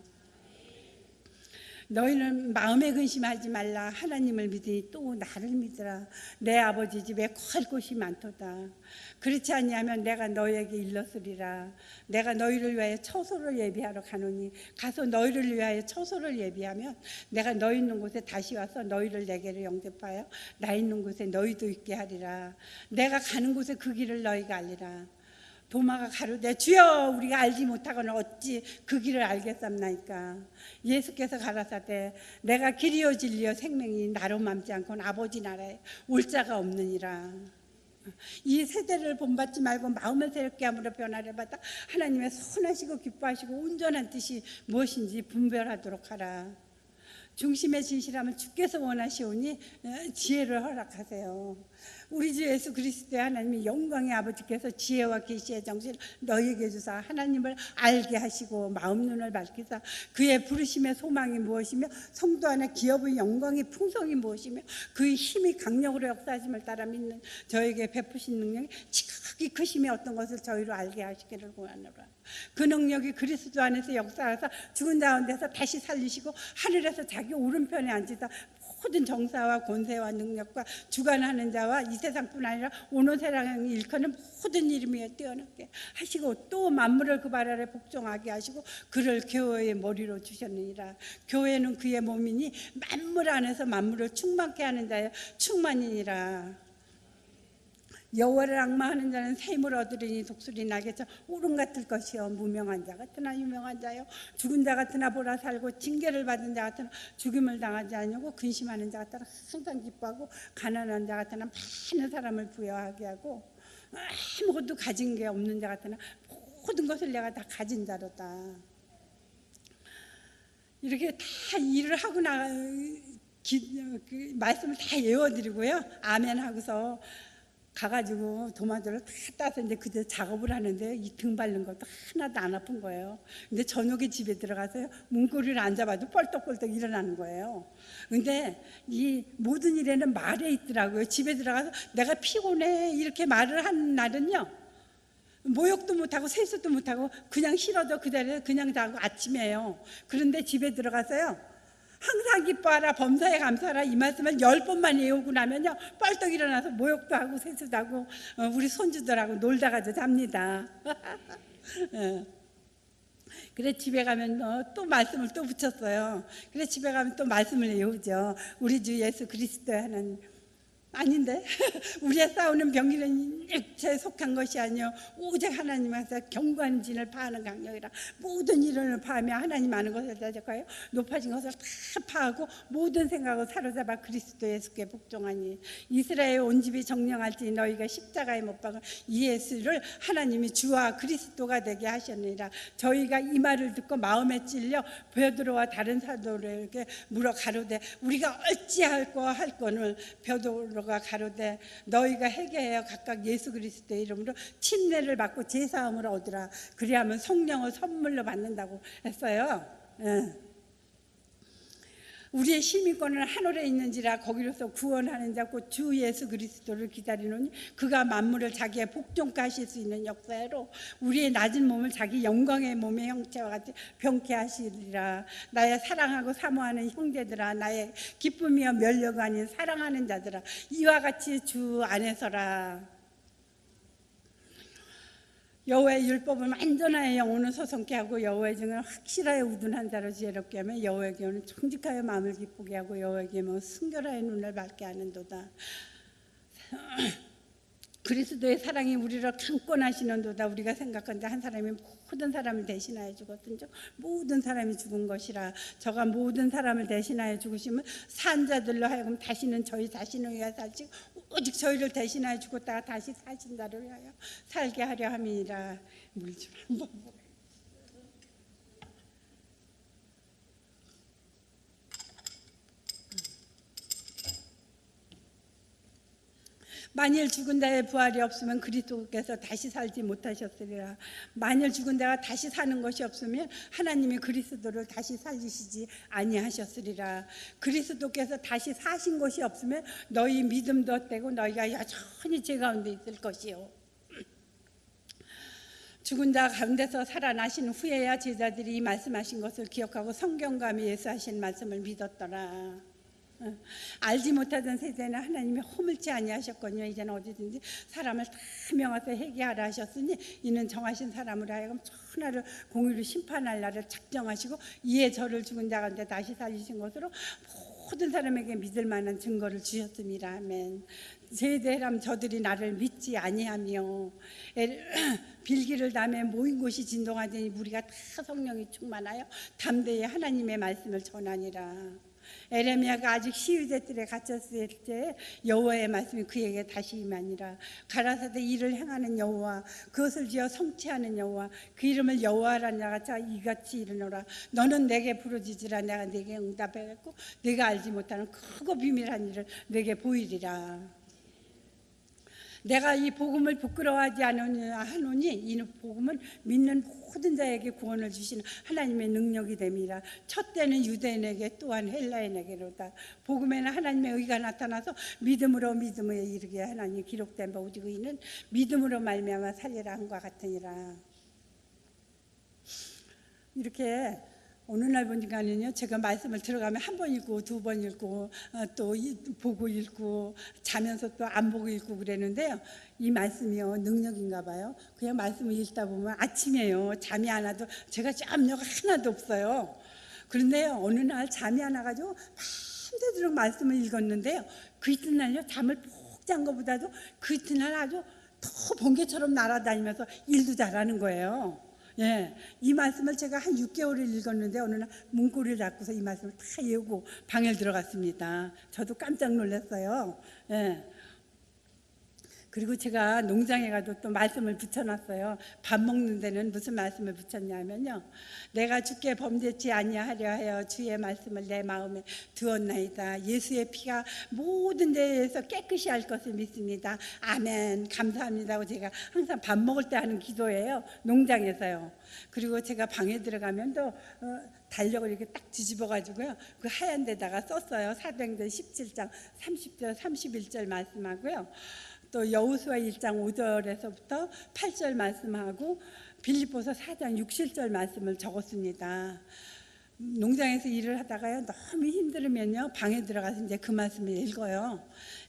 너희는 마음에 근심하지 말라. 하나님을 믿으니 또 나를 믿으라. 내 아버지 집에 거할 곳이 많도다. 그렇지 아니하면 내가 너희에게 일렀으리라. 내가 너희를 위하여 처소를 예비하러 가노니 가서 너희를 위하여 처소를 예비하면 내가 너희 있는 곳에 다시 와서 너희를 내게로 영접하여 나 있는 곳에 너희도 있게 하리라. 내가 가는 곳에 그 길을 너희가 알리라. 도마가 가로되 주여 우리가 알지 못하거나 어찌 그 길을 알겠삼나이까. 예수께서 가라사대 내가 길이요 진리요 생명이 나로 맘지 않고는 아버지 나라에 올 자가 없느니라. 이 세대를 본받지 말고 마음을 새롭게 함으로 변화를 받아 하나님의 선하시고 기뻐하시고 온전한 뜻이 무엇인지 분별하도록 하라. 중심의 진실함을 주께서 원하시오니 지혜를 허락하세요. 우리 주 예수 그리스도의 하나님이 영광의 아버지께서 지혜와 계시의 정신을 너희에게 주사 하나님을 알게 하시고 마음 눈을 밝히사 그의 부르심의 소망이 무엇이며 성도 안에 기업의 영광의 풍성이 무엇이며 그의 힘이 강력으로 역사하심을 따라 믿는 저에게 베푸신 능력이 지극히 크심이 어떤 것을 저희로 알게 하시기를 구하노라. 그 능력이 그리스도 안에서 역사하사 죽은 가운데서 다시 살리시고 하늘에서 자기 오른편에 앉으사 모든 정사와 권세와 능력과 주관하는 자와 이 세상뿐 아니라 온 세상을 일컫는 모든 이름에 뛰어나게 하시고 또 만물을 그 발 아래 복종하게 하시고 그를 교회의 머리로 주셨느니라. 교회는 그의 몸이니 만물 안에서 만물을 충만케 하는 자의 충만이니라. 여호와를 앙망하는 자는 새 힘을 얻으리니 독수리 날개처럼 오름 같을 것이요 무명한 자 같으나 유명한 자요 죽은 자 같으나 보라 살고 징계를 받은 자 같으나 죽임을 당하지 아니하고 근심하는 자 같으나 항상 기뻐하고 가난한 자 같으나 많은 사람을 부여하게 하고 아무것도 가진 게 없는 자 같으나 모든 것을 내가 다 가진 자로다. 이렇게 다 일을 하고 그 말씀을 다 외워드리고요 아멘 하고서 가가지고 도마도를 다 따서 이제 그때 작업을 하는데 이 등 밟는 것도 하나도 안 아픈 거예요. 근데 저녁에 집에 들어가서요 문고리를 안 잡아도 뻘떡뻘떡 일어나는 거예요. 근데 이 모든 일에는 말에 있더라고요. 집에 들어가서 내가 피곤해 이렇게 말을 하는 날은요 모욕도 못하고 세수도 못하고 그냥 싫어져 그대로 그냥 자고 아침에요. 그런데 집에 들어가서요 항상 기뻐하라 범사에 감사하라 이 말씀을 10번만 외우고 나면요 뻘떡 일어나서 모욕도 하고 세수도 하고 우리 손주들하고 놀다가도 잡니다. 그래 집에 가면 또 말씀을 또 붙였어요. 그래 집에 가면 또 말씀을 외우죠. 우리 주 예수 그리스도의 하나님 아닌데 우리의 싸우는 병기는 육체에 속한 것이 아니요 오직 하나님께서 경고하는 진을 파하는 강력이라. 모든 이론을 파하며 하나님 아는 것을 대적하여 높아진 것을 다 파하고 모든 생각을 사로잡아 그리스도 예수께 복종하니 이스라엘 온 집이 정령할지 너희가 십자가에 못 박은 이 예수를 하나님이 주와 그리스도가 되게 하셨느니라. 저희가 이 말을 듣고 마음에 찔려 베드로와 다른 사도들에게 물어 가로되 우리가 어찌할꼬 할거늘 베드로가 가로되 너희가 회개하여 각각 예수 그리스도의 이름으로 침례를 받고 제사함을 얻으라. 그리하면 성령을 선물로 받는다고 했어요. 우리의 시민권은 하늘에 있는지라 거기로서 구원하는 자 곧 주 예수 그리스도를 기다리노니 그가 만물을 자기의 복종케 하실 수 있는 역사로 우리의 낮은 몸을 자기 영광의 몸의 형체와 같이 병케 하시리라. 나의 사랑하고 사모하는 형제들아 나의 기쁨이여 멸류가 아닌 사랑하는 자들아 이와 같이 주 안에서라. 여호와의 율법은 완전하여 영혼을 소성케 하고 여호와의 증을 확실하여 우둔한 자로 지혜롭게 하며 여호와의 계명은 정직하여 마음을 기쁘게 하고 여호와의 계명은 순결하여 눈을 밝게 하는도다. 그리스도의 사랑이 우리를 강권하시는도다. 우리가 생각하는데 한 사람이 모든 사람을 대신하여 죽었든지 모든 사람이 죽은 것이라. 저가 모든 사람을 대신하여 죽으시면 산 자들로 하여금 다시는 저희 자신을 위하여 살지 오직 저희를 대신하여 죽었다가 다시 사신 자를 위하여 살게 하려 함이니라. 물 좀 한번 먹어요. 만일 죽은 자의 부활이 없으면 그리스도께서 다시 살지 못하셨으리라. 만일 죽은 자가 다시 사는 것이 없으면 하나님이 그리스도를 다시 살리시지 아니하셨으리라. 그리스도께서 다시 사신 것이 없으면 너희 믿음도 헛되고 너희가 여전히 죄 가운데 있을 것이요. 죽은 자 가운데서 살아나신 후에야 제자들이 이 말씀하신 것을 기억하고 성경감이 예수 하신 말씀을 믿었더라. 알지 못하던 세대는 하나님이 허물지 아니하셨거니와 이제는 어디든지 사람을 다 명하사 회개하라 하셨으니 이는 정하신 사람으로 하여금 천하를 공의로 심판할 날을 작정하시고 이에 저를 죽은 자 가운데 다시 살리신 것으로 모든 사람에게 믿을 만한 증거를 주셨습니다. 아멘. 세대람 저들이 나를 믿지 아니하며 빌기를 담에 모인 곳이 진동하더니 무리가 다 성령이 충만하여 담대히 하나님의 말씀을 전하니라. 에레미야가 아직 시위대 뜰에 갇혔을 때 여호와의 말씀이 그에게 다시 임하니라. 가라사대 일을 행하는 여호와 그것을 지어 성취하는 여호와 그 이름을 여호와라는 자가 이같이 이르노라. 너는 내게 부르짖으라. 내가 내게 응답하겠고 내가 알지 못하는 크고 비밀한 일을 내게 보이리라. 내가 이 복음을 부끄러워하지 않으니 이 복음은 믿는 모든 자에게 구원을 주시는 하나님의 능력이 됨이라. 첫 때는 유대인에게 또한 헬라인에게로다. 복음에는 하나님의 의가 나타나서 믿음으로 믿음에 이르게 하나님이 기록된 바 오직 의인은 믿음으로 말미암아 살리라 함과 같으니라. 이렇게 어느 날 보니까는요, 제가 말씀을 들어가면 한 번 읽고 두 번 읽고 또 보고 읽고 자면서 또 안 보고 읽고 그랬는데요. 이 말씀이요 능력인가 봐요. 그냥 말씀을 읽다 보면 아침에요 잠이 안 와도 제가 잠녀가 하나도 없어요. 그런데요 어느 날 잠이 안 와가지고 밤새도록 말씀을 읽었는데요. 그 이튿날요 잠을 푹 잔 것보다도 그 이튿날 아주 더 번개처럼 날아다니면서 일도 잘하는 거예요. 예, 이 말씀을 제가 한 6개월을 읽었는데 어느 날 문고리를 잡고서 이 말씀을 다 외우고 방에 들어갔습니다. 저도 깜짝 놀랐어요. 예. 그리고 제가 농장에 가도 또 말씀을 붙여놨어요. 밥 먹는 데는 무슨 말씀을 붙였냐면요. 내가 주께 범죄치 아니하려 하여 주의 말씀을 내 마음에 두었나이다. 예수의 피가 모든 데에서 깨끗이 할 것을 믿습니다. 아멘. 감사합니다 하고 제가 항상 밥 먹을 때 하는 기도예요. 농장에서요. 그리고 제가 방에 들어가면 또 달력을 이렇게 딱 뒤집어 가지고요. 그 하얀 데다가 썼어요. 사도행전 17장 30절 31절 말씀하고요. 또 여호수아 1장 5절에서부터 8절 말씀하고 빌립보서 4장 6, 7절 말씀을 적었습니다. 농장에서 일을 하다가요 너무 힘들으면요 방에 들어가서 이제 그 말씀을 읽어요.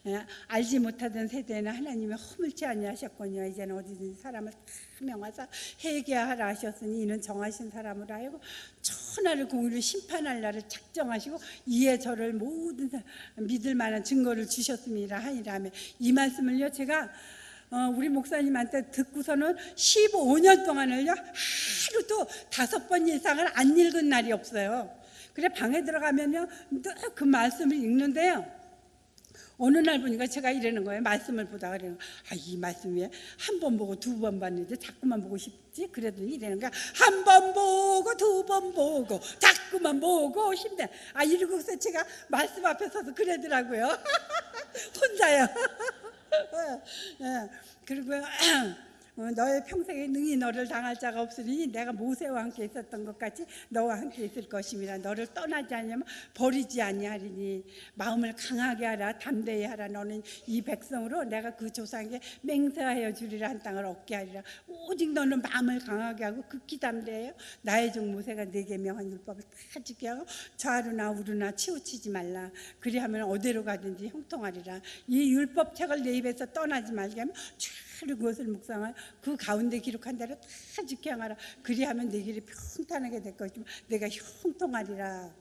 예, 알지 못하던 세대는 하나님이 허물지 아니하셨거니와 이제는 어디든지 사람을 다 명하사 회개하라 하셨으니 이는 정하신 사람으로 하여금 천하를 공의로 심판할 날을 작정하시고 이에 저를 모든 믿을 만한 증거를 주셨습니다 하니라며 이 말씀을요 제가 우리 목사님한테 듣고서는 15년 동안을요 하루도 5번 이상을 안 읽은 날이 없어요. 그래 방에 들어가면요 늘 그 말씀을 읽는데요. 어느 날 보니까 제가 이러는 거예요. 말씀을 보다가 이러는 거예요. 이 말씀 왜 한 번 보고 두 번 봤는데 자꾸만 보고 싶지? 그래더니 이러는 거야. 한 번 보고 두 번 보고 자꾸만 보고 싶네. 이러고서 제가 말씀 앞에 서서 그러더라고요. 혼자요. 그리고 너의 평생에 능히 너를 당할 자가 없으니 내가 모세와 함께 있었던 것 같이 너와 함께 있을 것임이라. 너를 떠나지 않으면 버리지 아니하리니 마음을 강하게 하라. 담대히 하라. 너는 이 백성으로 내가 그 조상에게 맹세하여 주리라 한 땅을 얻게 하리라. 오직 너는 마음을 강하게 하고 극히 담대해요. 나의 종 모세가 네게 명한 율법을 다 지게 하고 좌우나 우르나 치우치지 말라. 그리하면 어디로 가든지 형통하리라. 이 율법책을 내 입에서 떠나지 말게 하면 그리고 그것을 묵상하여 그 가운데 기록한 대로 다 지켜 행하라. 그리하면 내 길이 평탄하게 될 것이며 내가 형통하리라.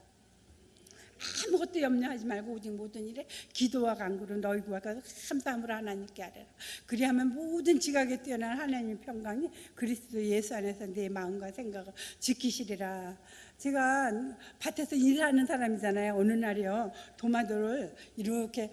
아무것도 염려하지 말고 오직 모든 일에 기도와 간구로 너희 구하가 감사함으로 하나님께 아뢰라. 그리하면 모든 지각에 뛰어난 하나님의 평강이 그리스도 예수 안에서 내 마음과 생각을 지키시리라. 제가 밭에서 일하는 사람이잖아요. 어느 날이요, 도마도를 이렇게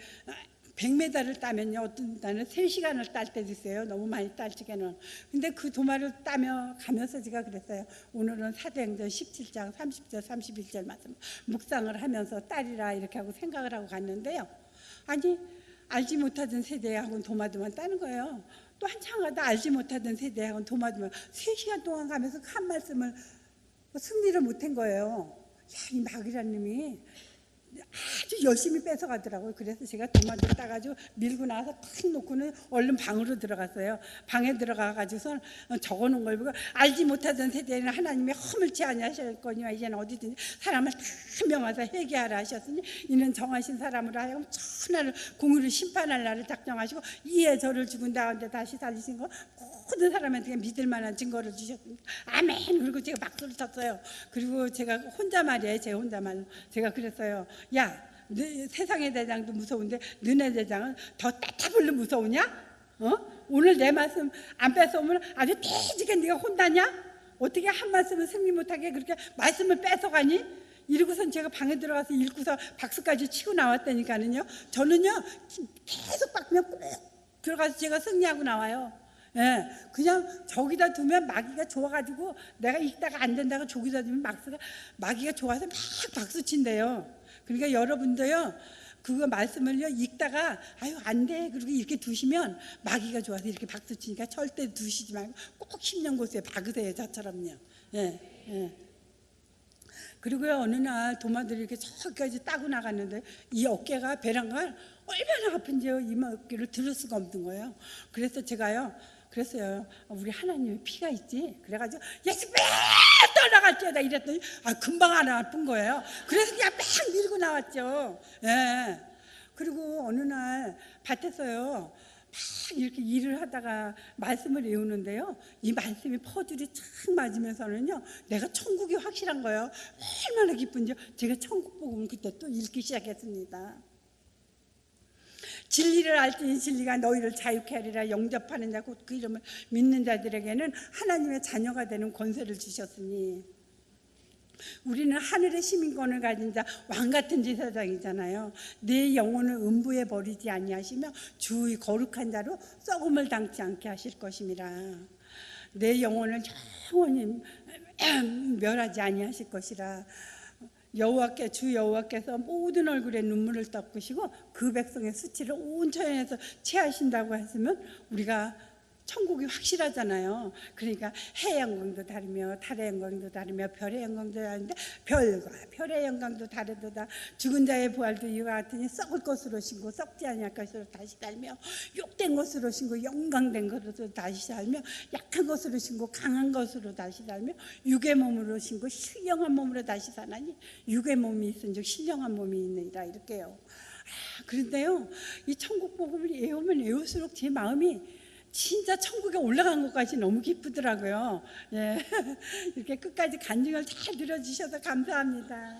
100m를 따면요, 어떤 날은 3시간을 딸 때도 있어요. 너무 많이 딸 적에는. 근데 그 도마를 따며 가면서 제가 그랬어요. 오늘은 사도행전 17장 30절 31절 말씀 묵상을 하면서 딸이라 이렇게 하고 생각을 하고 갔는데요. 아니, 알지 못하던 세대하고는 도마도만 따는 거예요. 또 한참 가다 알지 못하던 세대하고는 도마도만 3시간 동안 가면서 한 말씀을 승리를 못한 거예요. 야, 이 마귀라는 님이 아주 열심히 뺏어가더라고요. 그래서 제가 도마도 따가지고 밀고 나서 탁 놓고는 얼른 방으로 들어갔어요. 방에 들어가가지고서 적어놓은 걸 보고 알지 못하던 세대에는 하나님의 허물치 아니하셨거니와 이제는 어디든지 사람을 다 명하사 회개하라 하셨으니 이는 정하신 사람으로 하여금 천하를 공의로 심판할 날을 작정하시고 이에 저를 죽은 다음에 다시 살리신 거 모든 사람한테 믿을 만한 증거를 주셨습니다. 아멘. 그리고 제가 박수를 쳤어요. 그리고 제가 혼자말이에요. 제 혼자말. 제가 그랬어요. 야, 세상의 대장도 무서운데 너네 대장은 더 따타불로 무서우냐? 오늘 내 말씀 안 뺏어오면 아주 대지게 네가 혼나냐? 어떻게 한 말씀을 승리 못하게 그렇게 말씀을 뺏어가니? 이러고선 제가 방에 들어가서 읽고서 박수까지 치고 나왔다니까는요. 저는요 계속 바꾸면 꼭 들어가서 제가 승리하고 나와요. 예, 그냥 저기다 두면 마귀가 좋아가지고 내가 읽다가 안 된다고 저기다 두면 마귀가 좋아서 막 박수 친대요. 그러니까 여러분도요 그거 말씀을요 읽다가 아유 안 돼 그리고 이렇게 두시면 마귀가 좋아서 이렇게 박수 치니까 절대 두시지 말고 꼭 힘든 곳에 박으세요. 저처럼요. 예, 예. 그리고요 어느 날 도마들이 이렇게 저기까지 따고 나갔는데 이 어깨가 배란갈 얼마나 아픈지요. 이 어깨를 들을 수가 없는 거예요. 그래서 제가요 그랬어요. 우리 하나님의 피가 있지. 그래가지고 예수 떠나갈지어다 이랬더니 금방 안 아픈 거예요. 그래서 그냥 막 밀고 나왔죠. 예. 그리고 어느 날 밭에서요 막 이렇게 일을 하다가 말씀을 외우는데요. 이 말씀이 퍼즐이 착 맞으면서는요 내가 천국이 확실한 거예요. 얼마나 기쁜지요. 제가 천국 복음을 그때 또 읽기 시작했습니다. 진리를 알지니 진리가 너희를 자유케 하리라. 영접하는 자 곧 그 이름을 믿는 자들에게는 하나님의 자녀가 되는 권세를 주셨으니 우리는 하늘의 시민권을 가진 자 왕같은 제사장이잖아요. 내 영혼을 음부에 버리지 아니하시며 주의 거룩한 자로 썩음을 당치 않게 하실 것임이라. 내 영혼을 영원히 멸하지 아니하실 것이라. 여호와께 주 여호와께서 모든 얼굴에 눈물을 닦으시고 그 백성의 수치를 온 천에서 체하신다고 했으면 우리가 천국이 확실하잖아요. 그러니까 해의 영광도 다르며 달의 영광도 다르며 별의 영광도 다른데 별과 별의 영광도 다르도다. 죽은 자의 부활도 이와 같으니 썩을 것으로 신고 썩지 아니할 것으로 다시 살며 욕된 것으로 신고 영광된 것으로 다시 살며 약한 것으로 신고 강한 것으로 다시 살며 육의 몸으로 신고 신령한 몸으로 다시 사나니 육의 몸이 있은즉 신령한 몸이 있느니라. 이렇게요. 그런데요 이 천국 복음을 외우면 외울수록 제 마음이 진짜 천국에 올라간 것까지 너무 기쁘더라고요. 예. 이렇게 끝까지 간증을 잘 들어주셔서 감사합니다.